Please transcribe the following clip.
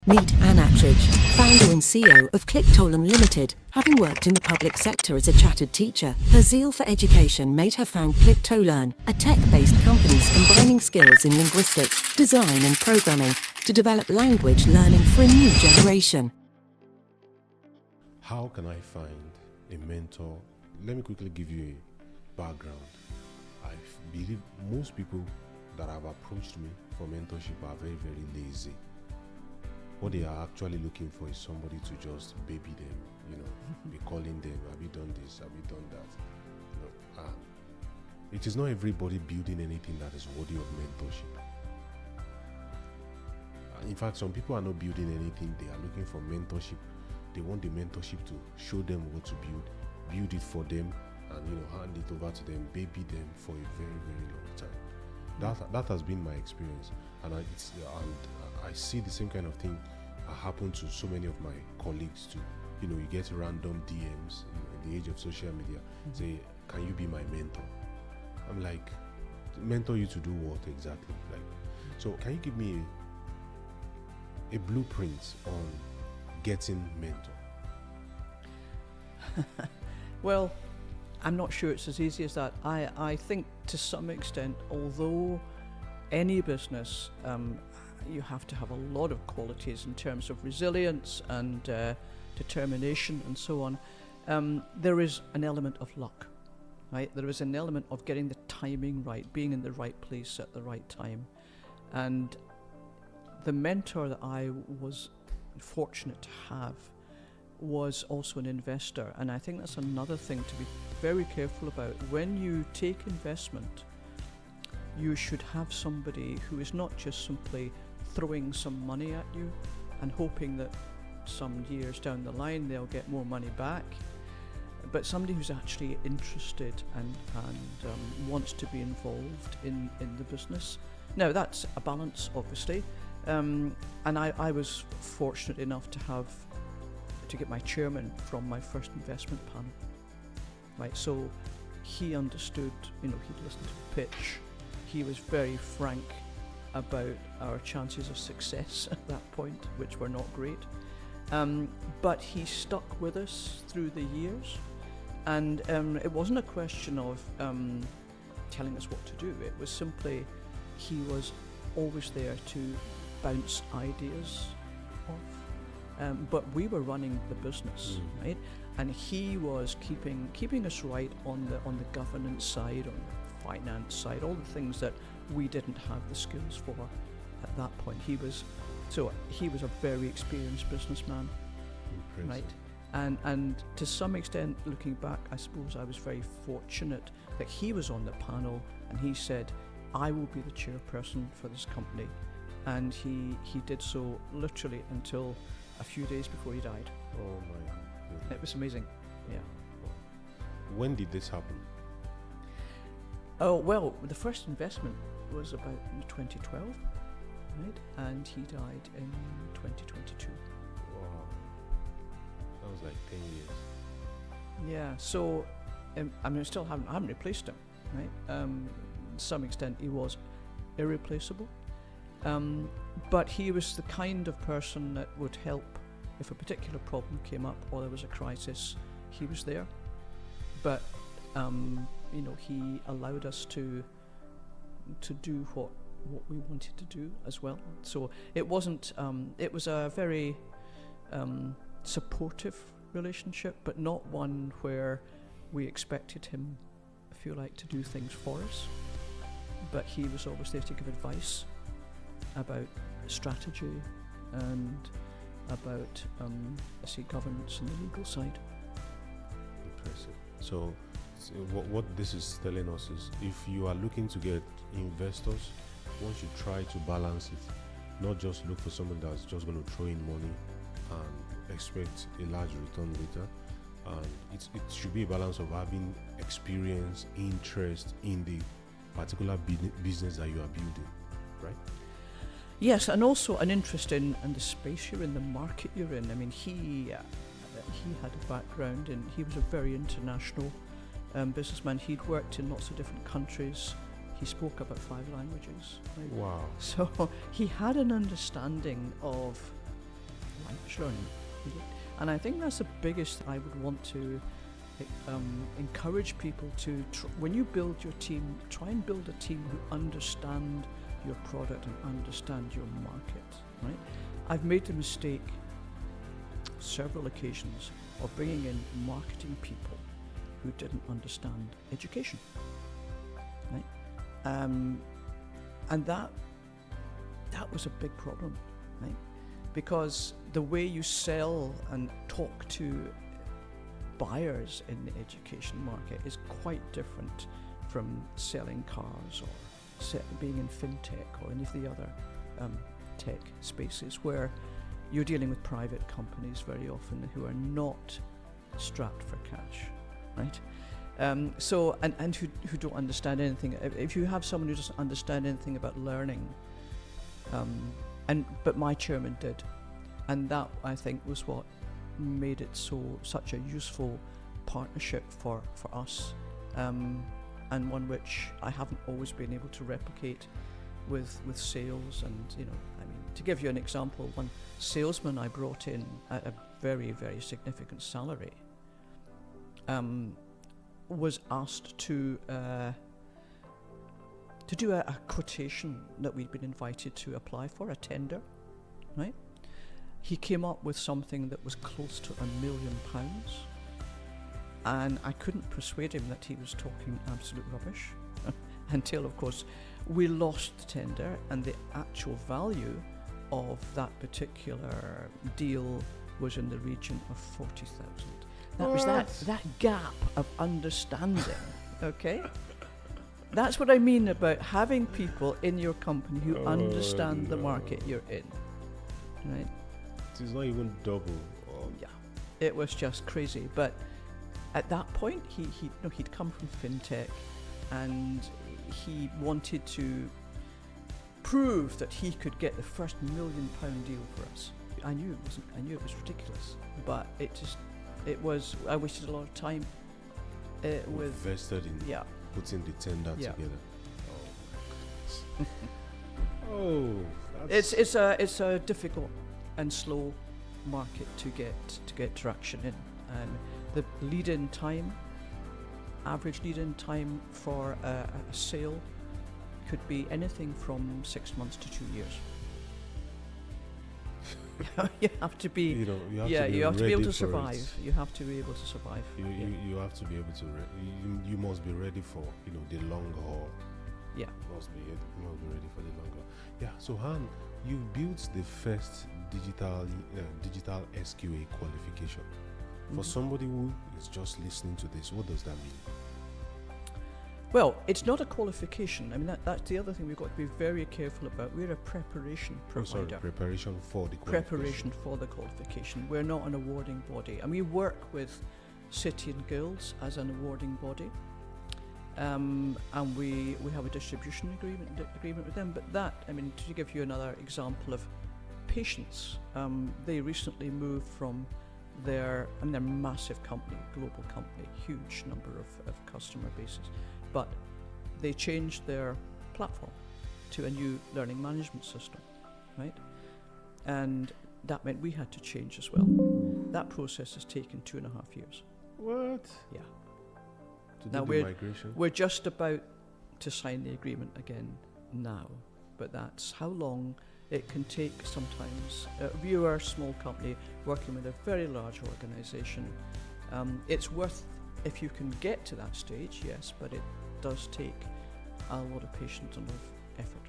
Meet Anne Attridge, founder and CEO of Click2Learn Limited. Having worked in the public sector as a chartered teacher, her zeal for education made her found Click2Learn, a tech-based company combining skills in linguistics, design and programming to develop language learning for a new generation. How can I find a mentor? Let me quickly give you a background. I believe most people that have approached me for mentorship are very, very lazy. What they are actually looking for is somebody to just baby them, be calling them, have you done this, have you done that? It is not everybody building anything that is worthy of mentorship. In fact, some people are not building anything, they are looking for mentorship. They want the mentorship to show them what to build it for them, and hand it over to them, baby them for a very, very long time. That has been my experience, and I see the same kind of thing happen to so many of my colleagues too. You get random DMs in the age of social media, say, "Can you be my mentor?" I'm like, mentor you to do what exactly? So can you give me a blueprint on getting mentor? Well, I'm not sure it's as easy as that. I think to some extent, although any business, you have to have a lot of qualities in terms of resilience and determination and so on, there is an element of luck, right? There is an element of getting the timing right, being in the right place at the right time. And the mentor that I was fortunate to have was also an investor, and I think that's another thing to be very careful about. When you take investment, you should have somebody who is not just simply throwing some money at you and hoping that some years down the line they'll get more money back, but somebody who's actually interested and wants to be involved in the business. Now that's a balance, obviously, and I was fortunate enough to get my chairman from my first investment panel, right? So he understood, he'd listened to the pitch. He was very frank about our chances of success at that point, which were not great. But he stuck with us through the years, and it wasn't a question of telling us what to do. It was simply, he was always there to bounce ideas off. But we were running the business, right? And he was keeping us right on the governance side, on the finance side, all the things that we didn't have the skills for at that point. He was a very experienced businessman, right? And to some extent, looking back, I suppose I was very fortunate that he was on the panel and he said, "I will be the chairperson for this company," and he did so literally until a few days before he died. Oh my goodness. It was amazing, yeah. When did this happen? Oh, well, the first investment was about in 2012, right? And he died in 2022. Wow. That was like 10 years. Yeah, so, I still haven't replaced him, right? To some extent he was irreplaceable. But he was the kind of person that would help if a particular problem came up or there was a crisis. He was there, but he allowed us to do what we wanted to do as well. So it wasn't. It was a very supportive relationship, but not one where we expected him, if you like, to do things for us. But he was always there to give advice about strategy and about governance and the legal side. Impressive. So what this is telling us is, if you are looking to get investors, one should try to balance it, not just look for someone that's just going to throw in money and expect a large return later. It should be a balance of having experience, interest in the particular business that you are building, right? Yes, and also an interest in the space you're in, the market you're in. I mean, he had a background and he was a very international businessman. He'd worked in lots of different countries. He spoke about 5 languages. Right? Wow. So he had an understanding of language learning. And I think that's the biggest I would want to encourage people to, when you build your team, try and build a team who understand your product and understand your market, right? I've made the mistake several occasions of bringing in marketing people who didn't understand education, right? And that was a big problem, right? Because the way you sell and talk to buyers in the education market is quite different from selling cars or being in fintech or any of the other tech spaces where you're dealing with private companies very often who are not strapped for cash, right? So who don't understand anything. If you have someone who doesn't understand anything about learning, but my chairman did, and that I think was what made it such a useful partnership for us, and one which I haven't always been able to replicate with sales. And I mean, to give you an example, one salesman I brought in at a very, very significant salary was asked to do a quotation that we'd been invited to apply for, a tender, right? He came up with something that was close to £1 million, and I couldn't persuade him that he was talking absolute rubbish until, of course, we lost the tender, and the actual value of that particular deal was in the region of 40,000. That was that gap of understanding, okay? That's what I mean about having people in your company who understand the market you're in, right? It's not even double. Yeah, it was just crazy. But at that point, he'd come from fintech, and he wanted to prove that he could get the first £1 million deal for us. I knew it was ridiculous, but I wasted a lot of time invested in putting the tender together. Oh my goodness. It's a difficult and slow market to get traction in, and the average lead-in time for a sale could be anything from 6 months to 2 years. You have to be, you have to be able to survive. You have to be able to survive. You have to be able to. You must be ready for the long haul. Yeah. You must be ready for the long haul. Yeah. So Han, you built the first digital SQA qualification. For somebody who is just listening to this, what does that mean? Well, it's not a qualification. I mean, that's the other thing we've got to be very careful about. We're a preparation provider. Preparation for the qualification. Preparation for the qualification. We're not an awarding body. And we work with City and Guilds as an awarding body. And we have a distribution agreement with them. But that, I mean, to give you another example of patience, they recently moved from they're a massive company, global company, huge number of customer bases. But they changed their platform to a new learning management system, right? And that meant we had to change as well. That process has taken 2.5 years. What? Yeah. To now do the migration? We're just about to sign the agreement again now, but that's how long it can take sometimes. We are a small company working with a very large organisation. It's worth, if you can get to that stage, yes, but it does take a lot of patience and a lot of effort.